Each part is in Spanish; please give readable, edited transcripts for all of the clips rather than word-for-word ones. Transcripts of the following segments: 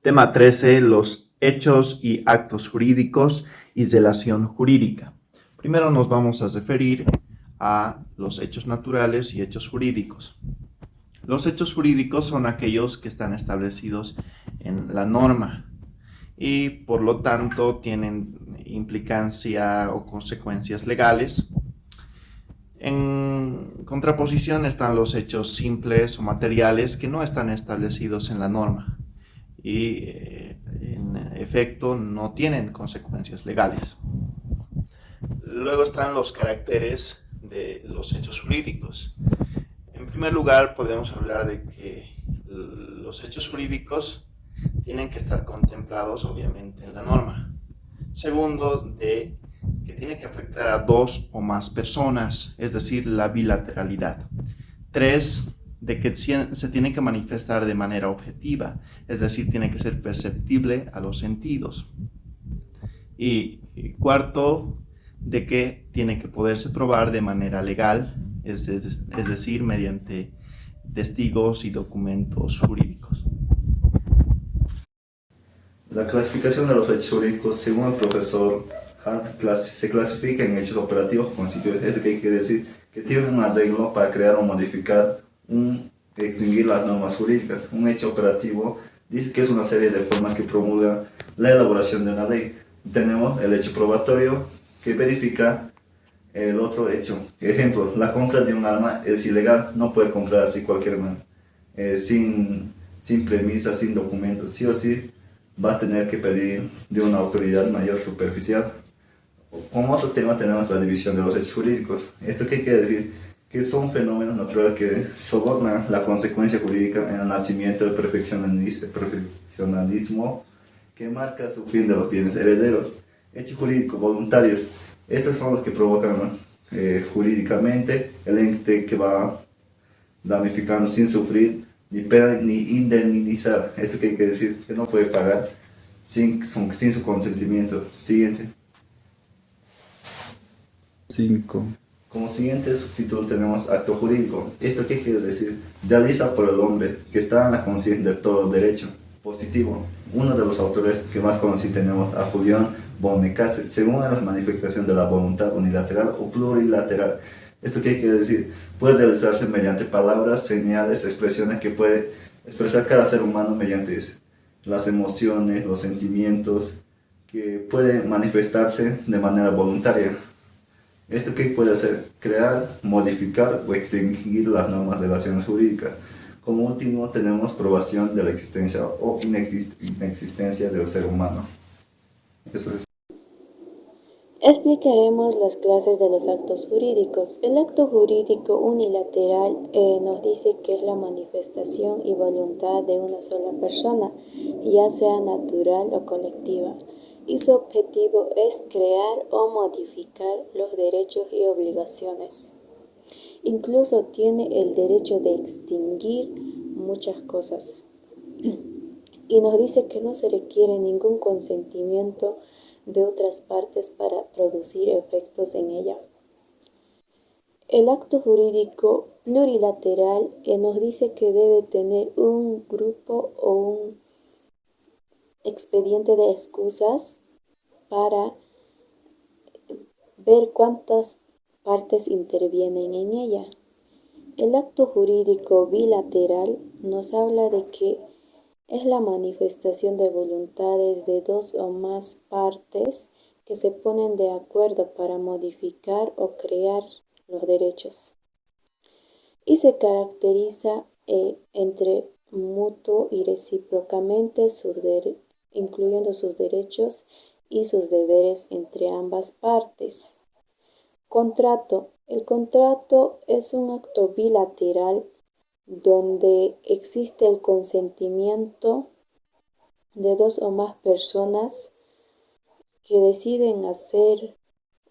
Tema 13. Los hechos y actos jurídicos y relación jurídica. Primero nos vamos a referir a los hechos naturales y hechos jurídicos. Los hechos jurídicos son aquellos que están establecidos en la norma y por lo tanto tienen implicancia o consecuencias legales. En contraposición están los hechos simples o materiales que no están establecidos en la norma y en efecto no tienen consecuencias legales. Luego están los caracteres de los hechos jurídicos. En primer lugar, podemos hablar de que los hechos jurídicos tienen que estar contemplados obviamente en la norma. Segundo, de que tiene que afectar a dos o más personas, es decir, la bilateralidad. 3, de que se tiene que manifestar de manera objetiva, es decir, tiene que ser perceptible a los sentidos. Y cuarto, de que tiene que poderse probar de manera legal, es decir, mediante testigos y documentos jurídicos. La clasificación de los hechos jurídicos, según el profesor Hart, se clasifica en hechos operativos constitutivos. ¿Eso qué quiere decir? Que tienen un arreglo para crear o modificar, extinguir las normas jurídicas. Un hecho operativo dice que es una serie de formas que promulgan la elaboración de una ley. Tenemos el hecho probatorio, que verifica el otro hecho. Ejemplo, la compra de un arma es ilegal, no puede comprar así cualquier mano, sin premisa, sin documentos, sí o sí va a tener que pedir de una autoridad mayor superficial. Como otro tema tenemos la división de los hechos jurídicos. ¿Esto qué quiere decir? Que son fenómenos naturales que sobornan la consecuencia jurídica en el nacimiento del perfeccionalismo que marca su fin de los bienes herederos. Hechos jurídicos voluntarios. Estos son los que provocan jurídicamente el ente que va damnificando sin sufrir ni pena ni indemnizar. ¿Esto qué quiere decir? Que no puede pagar sin su consentimiento. Siguiente. 5. Como siguiente subtítulo tenemos acto jurídico. ¿Esto qué quiere decir? Realiza por el hombre que está en la conciencia de todo derecho. Positivo. Uno de los autores que más conocidos tenemos a Julián Bonnecasse, según las manifestaciones de la voluntad unilateral o plurilateral. ¿Esto qué quiere decir? Puede realizarse mediante palabras, señales, expresiones que puede expresar cada ser humano mediante las emociones, los sentimientos, que puede manifestarse de manera voluntaria. ¿Esto qué puede hacer? Crear, modificar o extinguir las normas de relaciones jurídicas. Como último tenemos probación de la existencia o inexistencia del ser humano. Eso es. Explicaremos las clases de los actos jurídicos. El acto jurídico unilateral nos dice que es la manifestación y voluntad de una sola persona, ya sea natural o colectiva, y su objetivo es crear o modificar los derechos y obligaciones. Incluso tiene el derecho de extinguir muchas cosas. Y nos dice que no se requiere ningún consentimiento de otras partes para producir efectos en ella. El acto jurídico plurilateral nos dice que debe tener un grupo o un expediente de excusas para ver cuántas partes intervienen en ella. El acto jurídico bilateral nos habla de que es la manifestación de voluntades de dos o más partes que se ponen de acuerdo para modificar o crear los derechos. Y se caracteriza entre mutuo y recíprocamente, incluyendo sus derechos y sus deberes entre ambas partes. Contrato. El contrato es un acto bilateral donde existe el consentimiento de dos o más personas que deciden hacer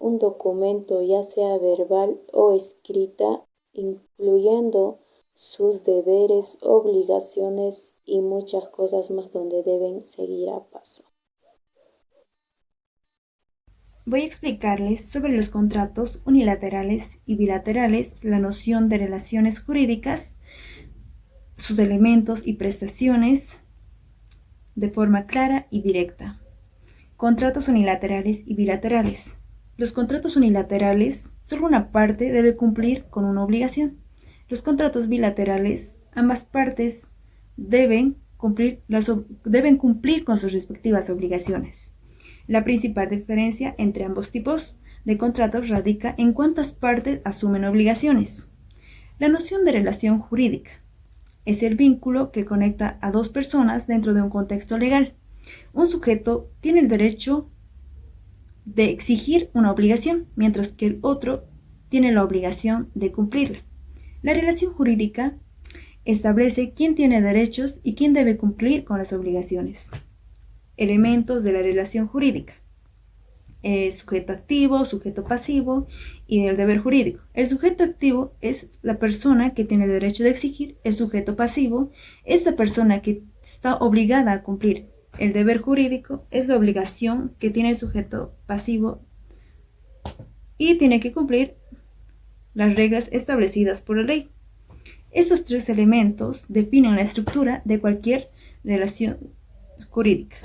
un documento, ya sea verbal o escrita, incluyendo sus deberes, obligaciones y muchas cosas más donde deben seguir a paso. Voy a explicarles sobre los contratos unilaterales y bilaterales, la noción de relaciones jurídicas, sus elementos y prestaciones, de forma clara y directa. Contratos unilaterales y bilaterales. Los contratos unilaterales, solo una parte debe cumplir con una obligación. Los contratos bilaterales, ambas partes deben cumplir con sus respectivas obligaciones. La principal diferencia entre ambos tipos de contratos radica en cuántas partes asumen obligaciones. La noción de relación jurídica es el vínculo que conecta a dos personas dentro de un contexto legal. Un sujeto tiene el derecho de exigir una obligación, mientras que el otro tiene la obligación de cumplirla. La relación jurídica establece quién tiene derechos y quién debe cumplir con las obligaciones. Elementos de la relación jurídica. Sujeto activo, sujeto pasivo y el deber jurídico. El sujeto activo es la persona que tiene el derecho de exigir. El sujeto pasivo es la persona que está obligada a cumplir. El deber jurídico es la obligación que tiene el sujeto pasivo y tiene que cumplir las reglas establecidas por la ley. Estos tres elementos definen la estructura de cualquier relación jurídica.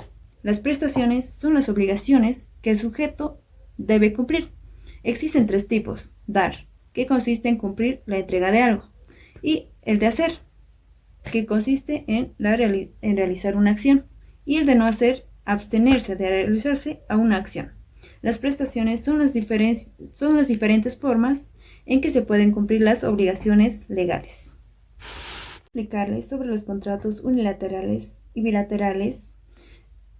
Las prestaciones son las obligaciones que el sujeto debe cumplir. Existen tres tipos: dar, que consiste en cumplir la entrega de algo, y el de hacer, que consiste en realizar una acción, y el de no hacer, abstenerse de realizarse a una acción. Las prestaciones son las diferentes formas en que se pueden cumplir las obligaciones legales. Explicarles sobre los contratos unilaterales y bilaterales,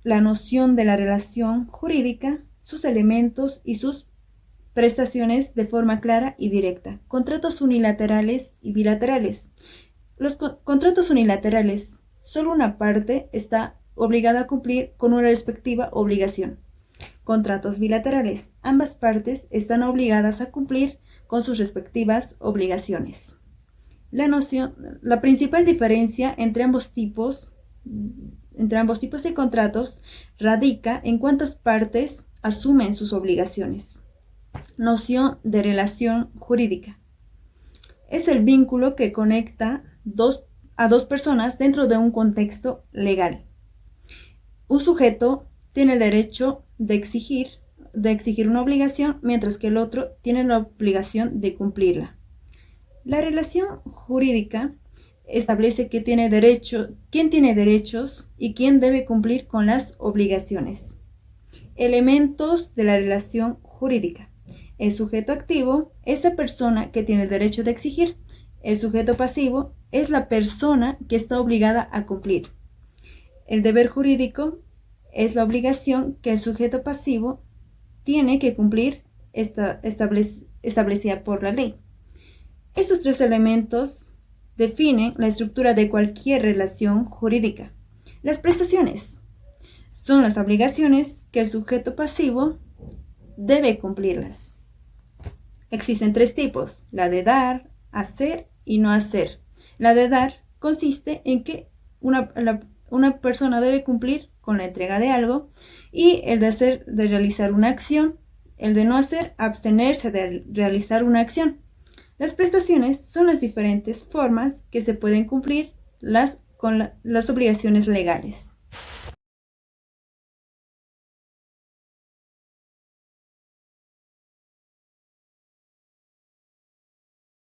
la noción de la relación jurídica, sus elementos y sus prestaciones de forma clara y directa. Contratos unilaterales y bilaterales. Los contratos unilaterales, solo una parte está obligada a cumplir con una respectiva obligación. Contratos bilaterales, ambas partes están obligadas a cumplir con sus respectivas obligaciones. La principal diferencia entre ambos tipos de contratos radica en cuántas partes asumen sus obligaciones. Noción de relación jurídica. Es el vínculo que conecta a dos personas dentro de un contexto legal. Un sujeto tiene el derecho de exigir una obligación, mientras que el otro tiene la obligación de cumplirla. La relación jurídica establece quién tiene derechos y quién debe cumplir con las obligaciones. Elementos de la relación jurídica. El sujeto activo es la persona que tiene el derecho de exigir. El sujeto pasivo es la persona que está obligada a cumplir. El deber jurídico es la obligación que el sujeto pasivo tiene que cumplir, establecida por la ley. Estos tres elementos definen la estructura de cualquier relación jurídica. Las prestaciones son las obligaciones que el sujeto pasivo debe cumplirlas. Existen tres tipos: la de dar, hacer y no hacer. La de dar consiste en que una persona debe cumplir con la entrega de algo, y el de hacer, de realizar una acción. El de no hacer, abstenerse de realizar una acción. Las prestaciones son las diferentes formas que se pueden cumplir con las obligaciones legales.